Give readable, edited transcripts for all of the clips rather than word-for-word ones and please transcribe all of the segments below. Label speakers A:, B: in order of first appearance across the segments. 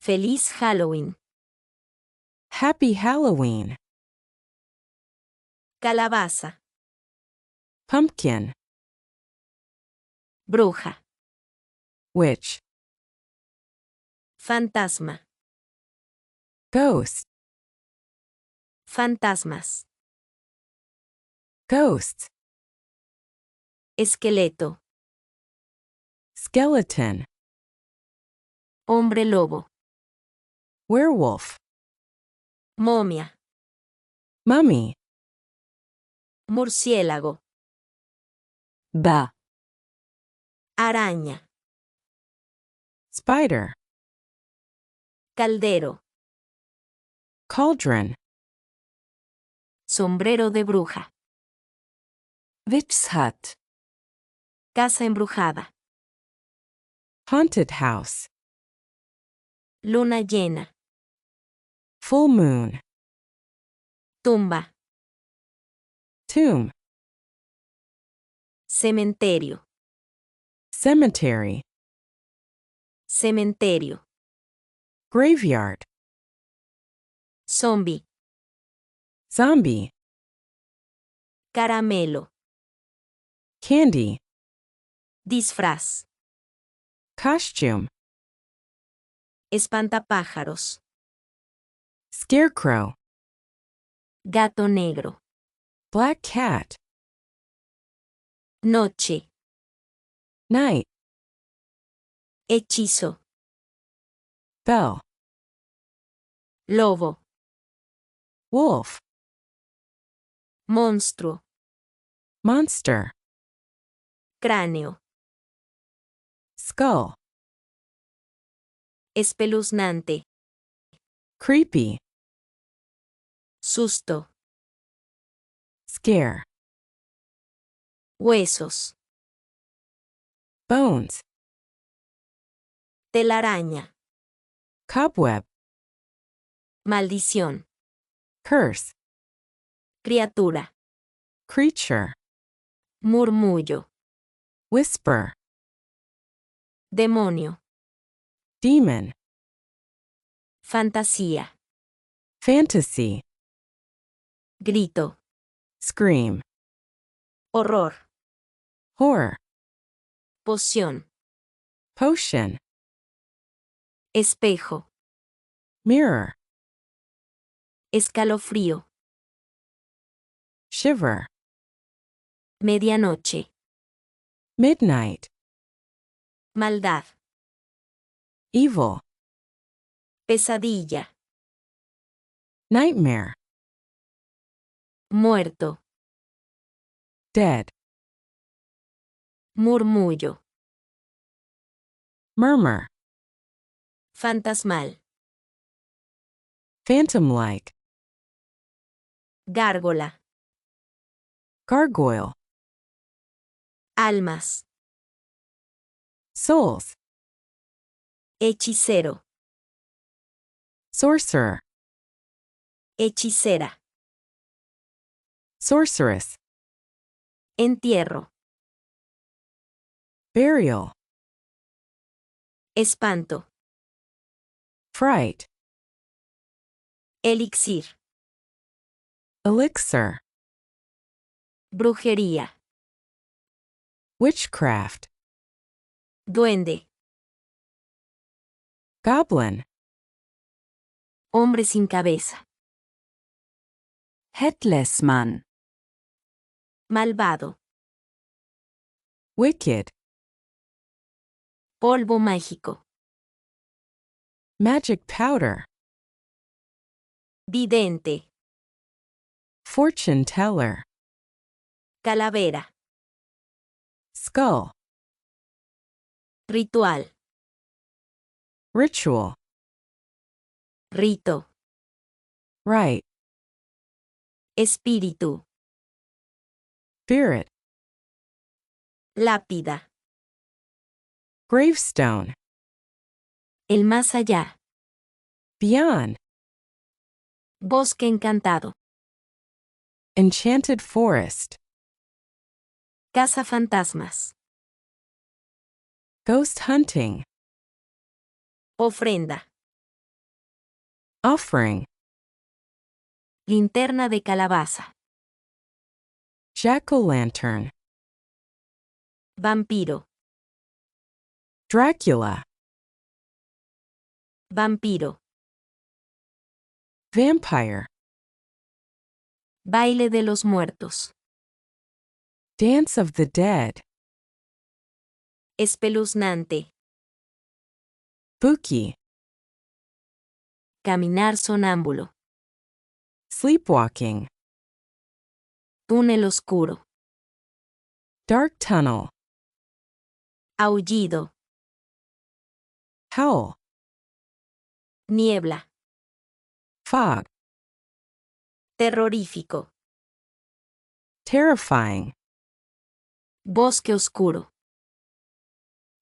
A: Feliz Halloween.
B: Happy Halloween.
A: Calabaza.
B: Pumpkin.
A: Bruja.
B: Witch.
A: Fantasma.
B: Ghost.
A: Fantasmas.
B: Ghosts.
A: Esqueleto.
B: Skeleton.
A: Hombre lobo.
B: Werewolf.
A: Momia.
B: Mummy.
A: Murciélago.
B: Ba.
A: Araña.
B: Spider.
A: Caldero.
B: Cauldron.
A: Sombrero de bruja.
B: Witch's hut.
A: Casa embrujada.
B: Haunted house.
A: Luna llena.
B: Full moon.
A: Tumba.
B: Tomb.
A: Cementerio.
B: Cemetery.
A: Cementerio.
B: Graveyard.
A: Zombie.
B: Zombie.
A: Caramelo.
B: Candy.
A: Disfraz.
B: Costume.
A: Espantapájaros.
B: Scarecrow.
A: Gato negro.
B: Black cat.
A: Noche.
B: Night.
A: Hechizo.
B: Bell.
A: Lobo.
B: Wolf.
A: Monstruo.
B: Monster.
A: Cráneo.
B: Skull.
A: Espeluznante.
B: Creepy.
A: Susto.
B: Scare.
A: Huesos.
B: Bones.
A: Telaraña.
B: Cobweb.
A: Maldición.
B: Curse.
A: Criatura.
B: Creature.
A: Murmullo.
B: Whisper.
A: Demonio.
B: Demon.
A: Fantasía.
B: Fantasy.
A: Grito.
B: Scream.
A: Horror.
B: Horror.
A: Poción.
B: Potion.
A: Espejo.
B: Mirror.
A: Escalofrío.
B: Shiver.
A: Medianoche.
B: Midnight.
A: Maldad.
B: Evil.
A: Pesadilla.
B: Nightmare.
A: Muerto.
B: Dead.
A: Murmullo.
B: Murmur.
A: Fantasmal.
B: Phantom-like.
A: Gárgola.
B: Gargoyle.
A: Almas.
B: Souls.
A: Hechicero.
B: Sorcerer.
A: Hechicera.
B: Sorceress.
A: Entierro.
B: Burial.
A: Espanto.
B: Fright.
A: Elixir.
B: Elixir.
A: Brujería.
B: Witchcraft.
A: Duende.
B: Goblin.
A: Hombre sin cabeza.
B: Headless man.
A: Malvado.
B: Wicked.
A: Polvo mágico.
B: Magic powder.
A: Vidente.
B: Fortune teller.
A: Calavera.
B: Skull.
A: Ritual.
B: Ritual.
A: Rito.
B: Rite.
A: Espíritu.
B: Spirit.
A: Lápida.
B: Gravestone.
A: El más allá.
B: Beyond.
A: Bosque encantado.
B: Enchanted forest.
A: Casa fantasmas.
B: Ghost hunting.
A: Ofrenda.
B: Offering.
A: Linterna de calabaza.
B: Jack-o'-lantern.
A: Vampiro.
B: Dracula.
A: Vampiro.
B: Vampire.
A: Baile de los muertos.
B: Dance of the dead.
A: Espeluznante.
B: Spooky.
A: Caminar sonámbulo.
B: Sleepwalking.
A: Túnel oscuro.
B: Dark tunnel.
A: Aullido.
B: Howl.
A: Niebla.
B: Fog.
A: Terrorífico.
B: Terrifying.
A: Bosque oscuro.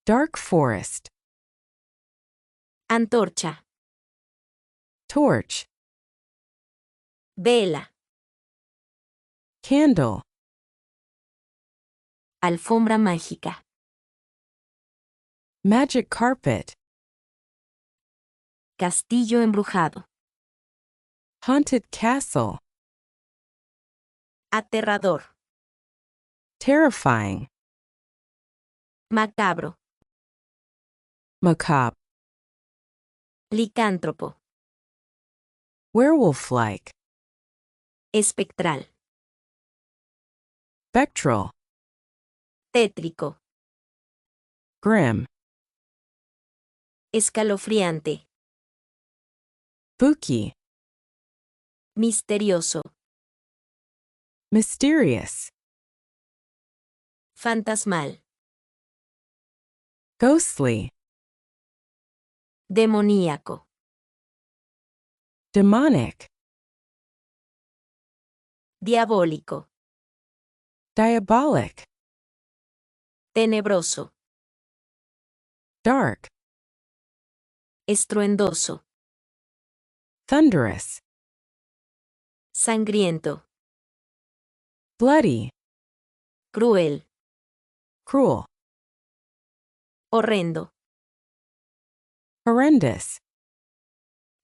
B: Dark forest.
A: Antorcha.
B: Torch.
A: Vela.
B: Candle.
A: Alfombra mágica.
B: Magic carpet.
A: Castillo embrujado.
B: Haunted castle.
A: Aterrador.
B: Terrifying.
A: Macabro.
B: Macabre.
A: Licántropo.
B: Werewolf-like.
A: Espectral.
B: Spectral.
A: Tétrico.
B: Grim.
A: Escalofriante.
B: Spooky.
A: Misterioso.
B: Mysterious.
A: Fantasmal.
B: Ghostly.
A: Demoníaco.
B: Demonic.
A: Diabólico.
B: Diabolic.
A: Tenebroso.
B: Dark.
A: Estruendoso.
B: Thunderous.
A: Sangriento.
B: Bloody.
A: Cruel.
B: Cruel.
A: Horrendo.
B: Horrendous.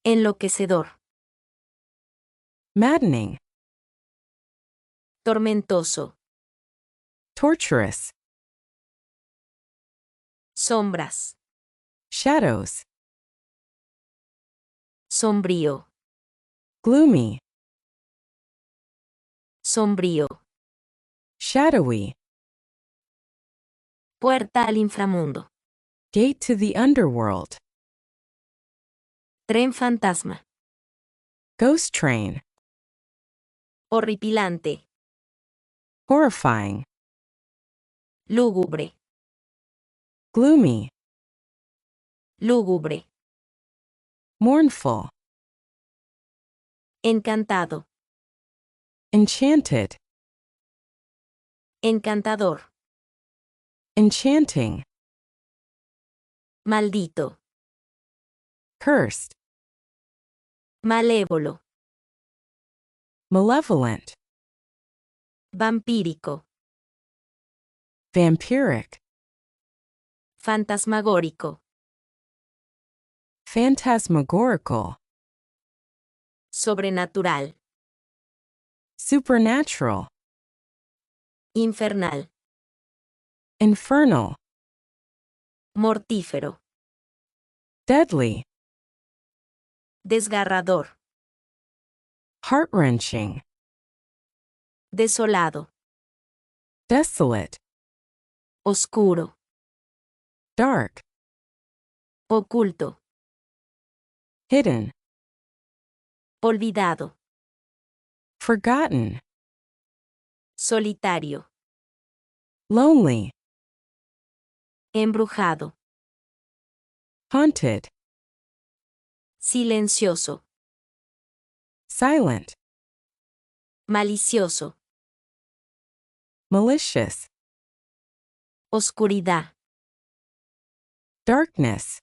A: Enloquecedor.
B: Maddening.
A: Tormentoso.
B: Torturous.
A: Sombras.
B: Shadows.
A: Sombrío.
B: Gloomy.
A: Sombrío.
B: Shadowy.
A: Puerta al inframundo.
B: Gate to the underworld.
A: Tren fantasma.
B: Ghost train.
A: Horripilante.
B: Horrifying.
A: Lúgubre.
B: Gloomy.
A: Lúgubre.
B: Mournful.
A: Encantado.
B: Enchanted.
A: Encantador.
B: Enchanting.
A: Maldito.
B: Cursed.
A: Malévolo.
B: Malevolent.
A: Vampírico.
B: Vampiric.
A: Fantasmagórico.
B: Phantasmagorical.
A: Sobrenatural.
B: Supernatural.
A: Infernal.
B: Infernal.
A: Mortífero.
B: Deadly.
A: Desgarrador.
B: Heart-wrenching.
A: Desolado.
B: Desolate.
A: Oscuro.
B: Dark.
A: Oculto.
B: Hidden.
A: Olvidado.
B: Forgotten.
A: Solitario.
B: Lonely.
A: Embrujado.
B: Haunted.
A: Silencioso.
B: Silent.
A: Malicioso.
B: Malicious.
A: Oscuridad.
B: Darkness.